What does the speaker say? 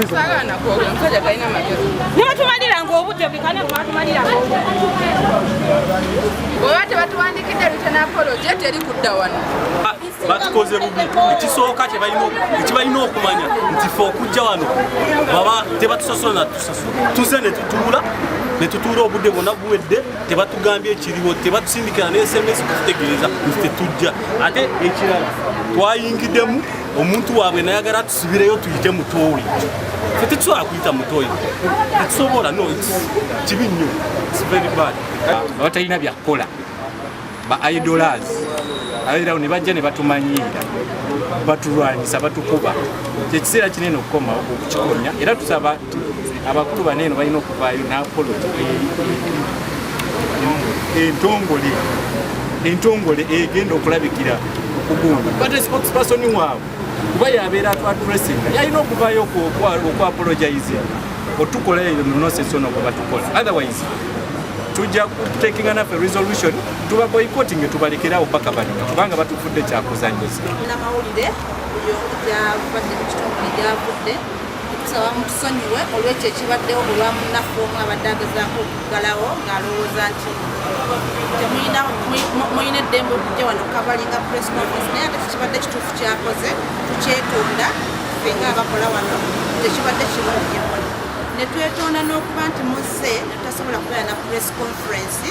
sagana ko omusajja talina magezi nebatumalira ng'obudde bikane bwatumalira bweba tebatuwandikidde Lieutenant Apollo jet eri kudda wano batukoze bubi ekisooka kyebalina okumanya nti fe okujja wano baba tebatusasula natusasula tuze netutuula obudde bwonna buwedde tebatugambye ekiriwo tebatusindikira ne SMS kututegeeza nti tetujja ate ekirala twayingiddemu omuntu waabwe nayagala tusubireyo tuyite mutooli fe tetusobola kuyita mutooli tetusobola no kibi nnyo very bad batalina byakukola ba idolers abirawo ne bajja ne batumanyiira batulwanyisa batukuba kyekiseera kinene okukomawo okukikonya era tusaba abakulu baneeno balina okuvaayo n'apology entongole egenda okulabikira okugundu bate spokesperson waabwe kuba yabeera atwadressinga yalina okuvaayo okwaapologize otukola eyo nonsense ono gwe batukola otherwise tujja kutekinga naffe resolution tuba boycotting tubalekerawo paka balina kubanga batufudde kyakuzanyiza namawulire gyavudde mu kitongole gyavudde tusaba mutusonyiwe olwekyo ekibaddewo olwamunaffe omu abadde agezaako okuggalawo ng'alowooza nti muyina eddembe okujja wano kavalinga press conference naye ate tekibadde kituufu kyakoze tukyetunda ffe nga abakola wano tekibadde kirungi netwetonda n'okuba nti muzze netutasobola kubeera na press conference